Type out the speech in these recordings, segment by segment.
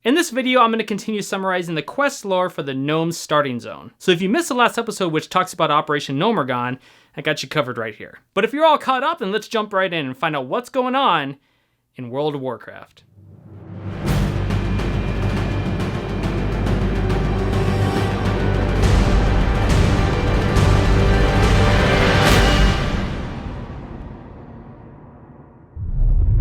In this video, I'm going to continue summarizing the quest lore for the Gnomes Starting Zone. So if you missed the last episode which talks about Operation Gnomergon, I got you covered right here. But if you're all caught up, then let's jump right in and find out what's going on in World of Warcraft.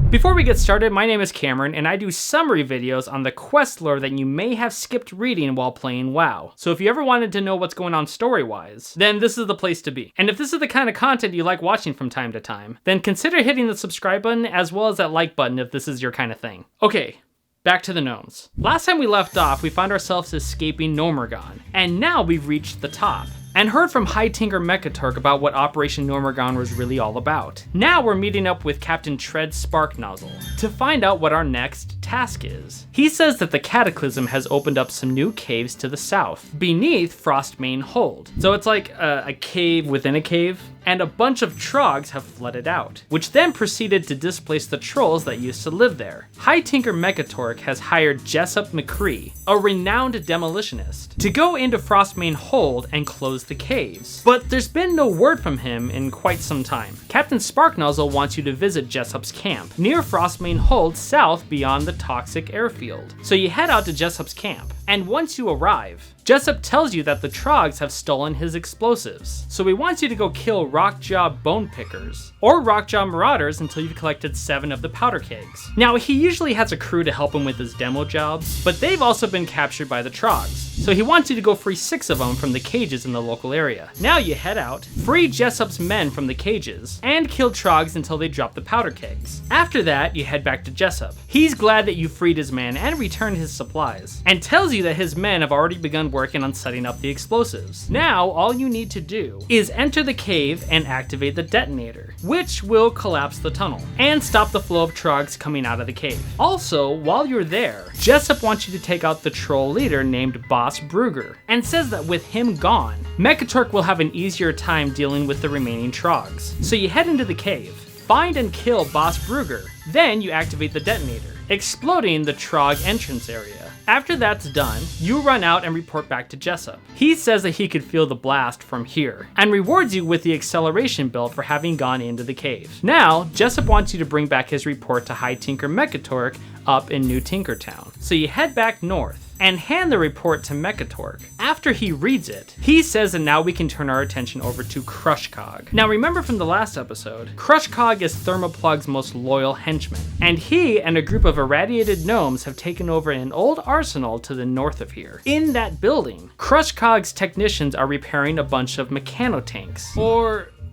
Before we get started, my name is Cameron, and I do summary videos on the quest lore that you may have skipped reading while playing WoW. So if you ever wanted to know what's going on story-wise, then this is the place to be. And if this is the kind of content you like watching from time to time, then consider hitting the subscribe button as well as that like button if this is your kind of thing. Okay, back to the gnomes. Last time we left off, we found ourselves escaping Gnomergon, and now we've reached the top and heard from High Tinker Mechaturk about what Operation Gnomergon was really all about. Now we're meeting up with Captain Tread Sparknozzle to find out what our next task is. He says that the Cataclysm has opened up some new caves to the south, beneath Frostmane Hold. So it's like a cave within a cave, and a bunch of trogs have flooded out, which then proceeded to displace the trolls that used to live there. High Tinker Mechaturk has hired Jessup McCree, a renowned demolitionist, to go into Frostmane Hold and close the caves. But there's been no word from him in quite some time. Captain Sparknozzle wants you to visit Jessup's camp, near Frostmane Hold south beyond the toxic airfield. So you head out to Jessup's camp, and once you arrive, Jessup tells you that the Trogs have stolen his explosives, so he wants you to go kill Rockjaw Bone Pickers, or Rockjaw Marauders until you've collected 7 of the powder kegs. Now, he usually has a crew to help him with his demo jobs, but they've also been captured by the Trogs, so he wants you to go free 6 of them from the cages in the local area. Now you head out, free Jessup's men from the cages, and kill Trogs until they drop the powder kegs. After that, you head back to Jessup. He's glad that you freed his men and returned his supplies, and tells you that his men have already begun working on setting up the explosives. Now, all you need to do is enter the cave and activate the detonator, which will collapse the tunnel and stop the flow of Trogs coming out of the cave. Also, while you're there, Jessup wants you to take out the troll leader named Boss Brugger, and says that with him gone, Mechaturk will have an easier time dealing with the remaining Trogs. So you head into the cave, find and kill Boss Brugger, then you activate the detonator, exploding the Trog entrance area. After that's done, you run out and report back to Jessup. He says that he could feel the blast from here, and rewards you with the acceleration belt for having gone into the cave. Now, Jessup wants you to bring back his report to High Tinker Mechaturk up in New Tinkertown. So you head back north, and hand the report to Mechaturk. After he reads it, he says that now we can turn our attention over to Crushcog. Now remember from the last episode, Crushcog is Thermoplug's most loyal henchman, and he and a group of irradiated gnomes have taken over an old arsenal to the north of here. In that building, Crushcog's technicians are repairing a bunch of mechanotanks,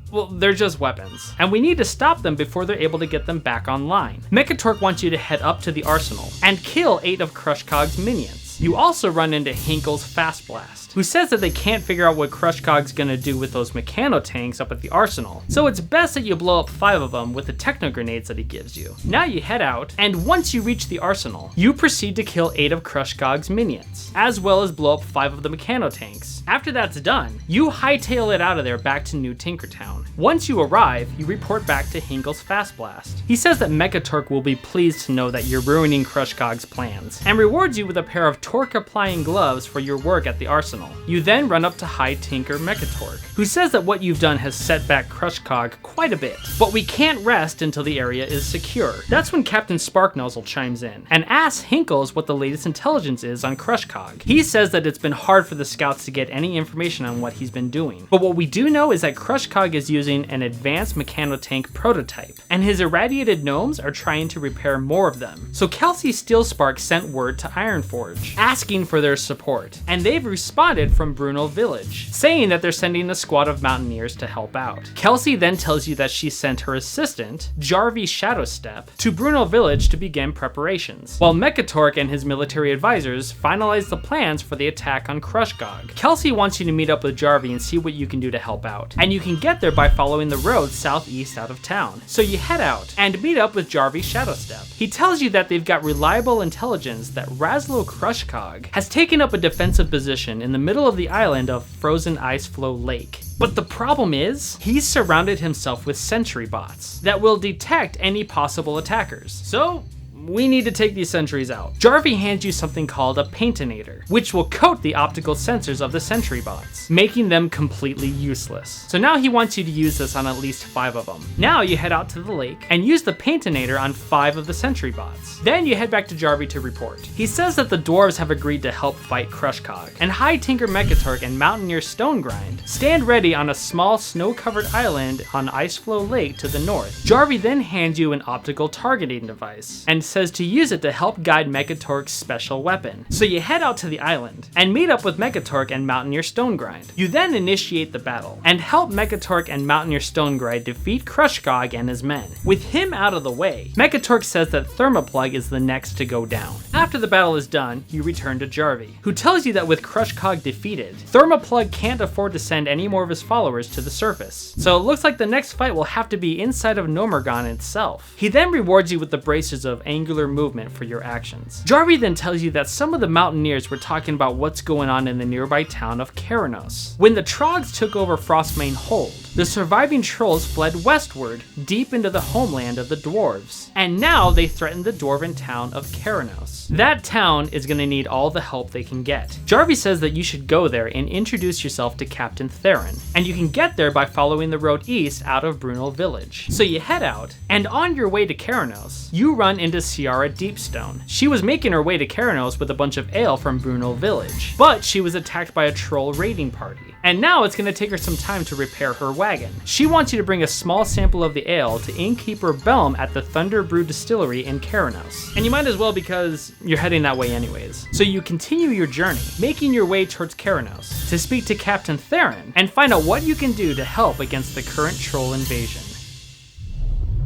well, they're just weapons, and we need to stop them before they're able to get them back online. Mechaturk wants you to head up to the arsenal and kill 8 of Crushcog's minions. You also run into Hinkle's Fast Blast, who says that they can't figure out what Crushcog's gonna do with those mechanotanks up at the arsenal, so it's best that you blow up 5 of them with the techno grenades that he gives you. Now you head out, and once you reach the arsenal, you proceed to kill 8 of Crushcog's minions, as well as blow up 5 of the mechanotanks. After that's done, you hightail it out of there back to New Tinkertown. Once you arrive, you report back to Hinkle's Fast Blast. He says that Mechaturk will be pleased to know that you're ruining Crushcog's plans, and rewards you with a pair of torque-applying gloves for your work at the arsenal. You then run up to High Tinker Mechaturk, who says that what you've done has set back Crushcog quite a bit, but we can't rest until the area is secure. That's when Captain Sparknozzle chimes in, and asks Hinkles what the latest intelligence is on Crushcog. He says that it's been hard for the scouts to get any information on what he's been doing, but what we do know is that Crushcog is using an advanced mechanotank prototype, and his irradiated gnomes are trying to repair more of them. So Kelsey Steelspark sent word to Ironforge, asking for their support, and they've responded from Bruno Village, saying that they're sending a squad of mountaineers to help out. Kelsey then tells you that she sent her assistant, Jarvie Shadowstep, to Bruno Village to begin preparations, while Mechaturk and his military advisors finalize the plans for the attack on Crushcog. Kelsey wants you to meet up with Jarvie and see what you can do to help out, and you can get there by following the road southeast out of town. So you head out and meet up with Jarvie Shadowstep. He tells you that they've got reliable intelligence that Razlo Crushcog has taken up a defensive position in the middle of the island of Frozen Iceflow Lake. But the problem is, he's surrounded himself with sentry bots that will detect any possible attackers. So we need to take these sentries out. Jarvie hands you something called a paintinator, which will coat the optical sensors of the sentry bots, making them completely useless. So now he wants you to use this on at least 5 of them. Now you head out to the lake and use the paintinator on 5 of the sentry bots. Then you head back to Jarvie to report. He says that the dwarves have agreed to help fight Crushcog, and High Tinker Mechatork and Mountaineer Stonegrind stand ready on a small snow-covered island on Iceflow Lake to the north. Jarvie then hands you an optical targeting device and says to use it to help guide Mechatork's special weapon. So you head out to the island and meet up with Mechatork and Mountaineer Stonegrind. You then initiate the battle and help Mechatork and Mountaineer Stonegrind defeat Crushcog and his men. With him out of the way, Mechatork says that Thermoplug is the next to go down. After the battle is done, you return to Jarvie, who tells you that with Crushcog defeated, Thermoplug can't afford to send any more of his followers to the surface. So it looks like the next fight will have to be inside of Gnomergon itself. He then rewards you with the braces of angular movement for your actions. Jarvie then tells you that some of the Mountaineers were talking about what's going on in the nearby town of Keranos. When the Trogs took over Frostmane Hold, the surviving trolls fled westward, deep into the homeland of the dwarves, and now they threaten the dwarven town of Keranos. That town is going to need all the help they can get. Jarvie says that you should go there and introduce yourself to Captain Theron, and you can get there by following the road east out of Bruno Village. So you head out, and on your way to Keranos, you run into Ciara Deepstone. She was making her way to Keranos with a bunch of ale from Bruno Village, but she was attacked by a troll raiding party, and now it's going to take her some time to repair her wagon. She wants you to bring a small sample of the ale to Innkeeper Belm at the Thunder Brew Distillery in Keranos. And you might as well because you're heading that way anyways. So you continue your journey, making your way towards Keranos to speak to Captain Theron and find out what you can do to help against the current troll invasion.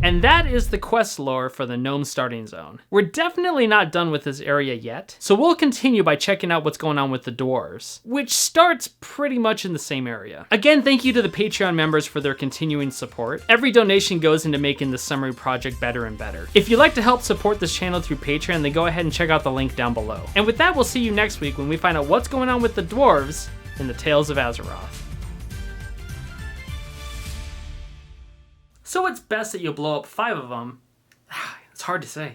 And that is the quest lore for the Gnome Starting Zone. We're definitely not done with this area yet, so we'll continue by checking out what's going on with the dwarves, which starts pretty much in the same area. Again, thank you to the Patreon members for their continuing support. Every donation goes into making the summary project better and better. If you'd like to help support this channel through Patreon, then go ahead and check out the link down below. And with that, we'll see you next week when we find out what's going on with the dwarves in the Tales of Azeroth. So it's best that you blow up 5 of them. It's hard to say.